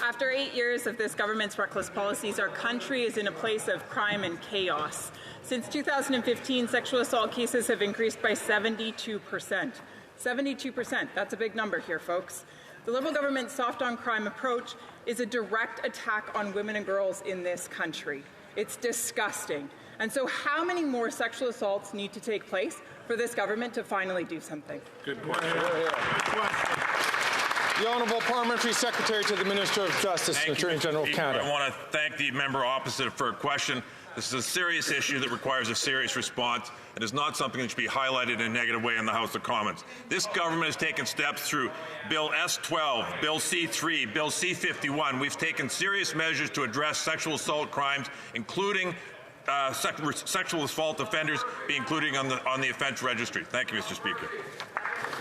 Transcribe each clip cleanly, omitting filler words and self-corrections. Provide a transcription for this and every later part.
After 8 years of this government's reckless policies, our country is in a place of crime and chaos. Since 2015, sexual assault cases have increased by 72%. 72%, that's a big number here, folks. The Liberal government's soft on crime approach is a direct attack on women and girls in this country. It's disgusting. And so how many more sexual assaults need to take place for this government to finally do something? Good question. The Honourable Parliamentary Secretary to the Minister of Justice and Attorney General of Canada. I want to thank the member opposite for a question. This is a serious issue that requires a serious response. It is not something that should be highlighted in a negative way in the House of Commons. This government has taken steps through Bill S-12, Bill C-3, Bill C-51. We've taken serious measures to address sexual assault crimes, including sexual assault offenders being included on the offence registry. Thank you, Mr. Speaker.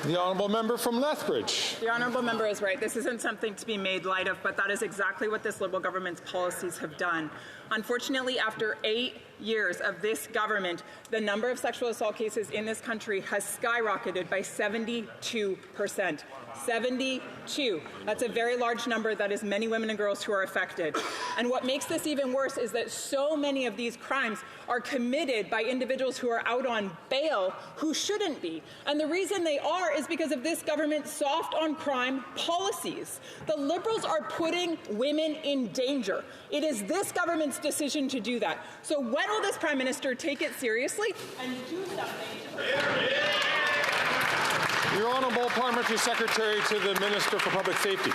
The Honourable Member from Lethbridge. The Honourable Member is right. This isn't something to be made light of, but that is exactly what this Liberal government's policies have done. Unfortunately, after 8 years of this government, the number of sexual assault cases in this country has skyrocketed by 72%. 72. That's a very large number. That is many women and girls who are affected. And what makes this even worse is that so many of these crimes are committed by individuals who are out on bail who shouldn't be. And the reason they are is because of this government's soft on crime policies. The Liberals are putting women in danger. It is this government's decision to do that. So when will this Prime Minister take it seriously and do something? Your Honourable Parliamentary Secretary to the Minister for Public Safety.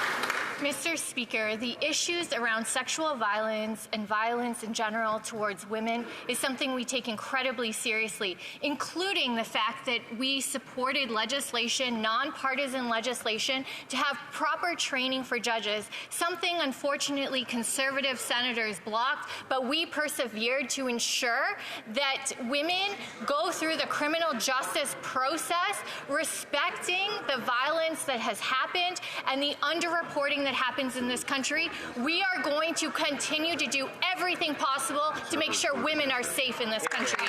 Mr. Speaker, the issues around sexual violence and violence in general towards women is something we take incredibly seriously, including the fact that we supported legislation, nonpartisan legislation, to have proper training for judges, something unfortunately Conservative senators blocked, but we persevered to ensure that women go through the criminal justice process respecting the violence that has happened and the underreporting that happens in this country. We are going to continue to do everything possible to make sure women are safe in this country.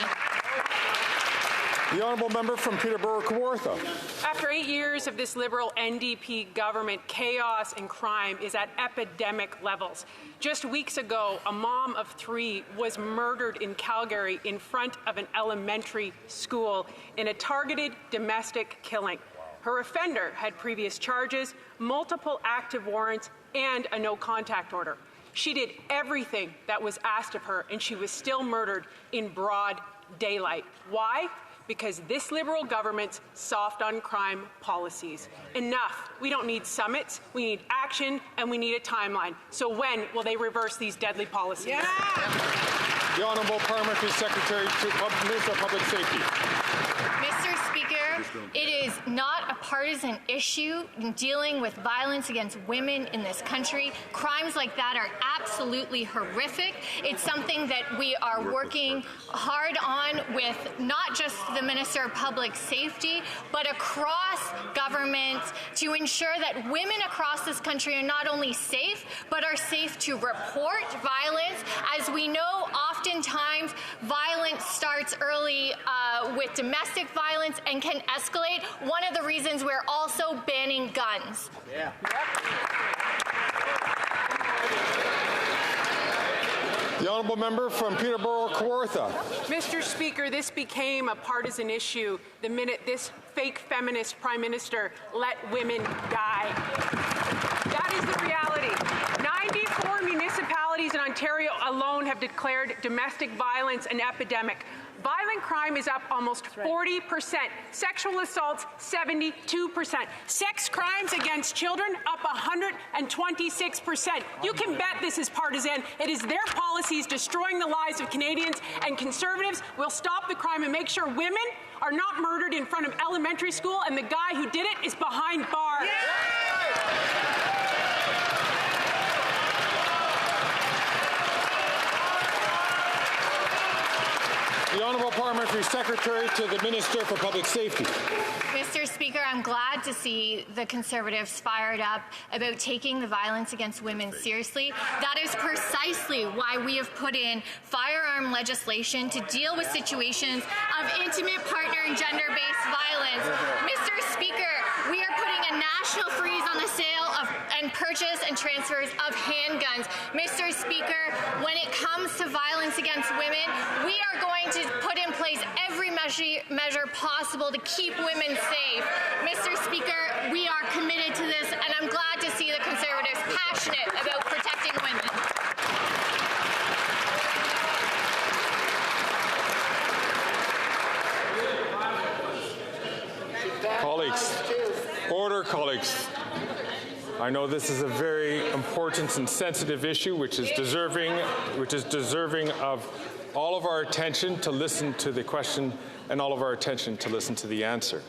The Honourable Member from Peterborough-Kawartha. After 8 years of this Liberal-NDP government, chaos and crime is at epidemic levels. Just weeks ago, a mom of 3 was murdered in Calgary in front of an elementary school in a targeted domestic killing. Her offender had previous charges, multiple active warrants, and a no-contact order. She did everything that was asked of her, and she was still murdered in broad daylight. Why? Because this Liberal government's soft-on-crime policies. Enough. We don't need summits. We need action, and we need a timeline. So when will they reverse these deadly policies? Yeah. The Honourable Parliamentary Secretary to the Minister of Public Safety. Mr. Speaker, it is not a partisan issue in dealing with violence against women in this country. Crimes like that are absolutely horrific. It's something that we are working hard on with not just the Minister of Public Safety, but across government to ensure that women across this country are not only safe, but are safe to report violence. As we know, oftentimes violence starts early with domestic violence and can escalate. One of the reasons we're also banning guns. Yeah. The Honourable Member from Peterborough-Kawartha. Mr. Speaker, this became a partisan issue the minute this fake feminist Prime Minister let women die. That is the reality. 94 municipalities in Ontario alone have declared domestic violence an epidemic. Violent crime is up almost 40%. Sexual assaults, 72%. Sex crimes against children, up 126%. You can bet this is partisan. It is their policies destroying the lives of Canadians, and Conservatives will stop the crime and make sure women are not murdered in front of elementary school, and the guy who did it is behind bars. The Honourable Parliamentary Secretary to the Minister for Public Safety. Mr. Speaker, I'm glad to see the Conservatives fired up about taking the violence against women seriously. That is precisely why we have put in firearm legislation to deal with situations of intimate partner and gender-based violence. Mr. Speaker, we are putting a national national freeze on the sale of and purchase and transfers of handguns. Mr. Speaker, when it comes to violence against women, we are going to put in place every measure possible to keep women safe. Mr. Speaker, we are committed to this, and I'm glad to see the Conservatives passionate about protecting women. Colleagues, order, colleagues. I know this is a very important and sensitive issue, which is deserving of all of our attention to listen to the question and all of our attention to listen to the answer.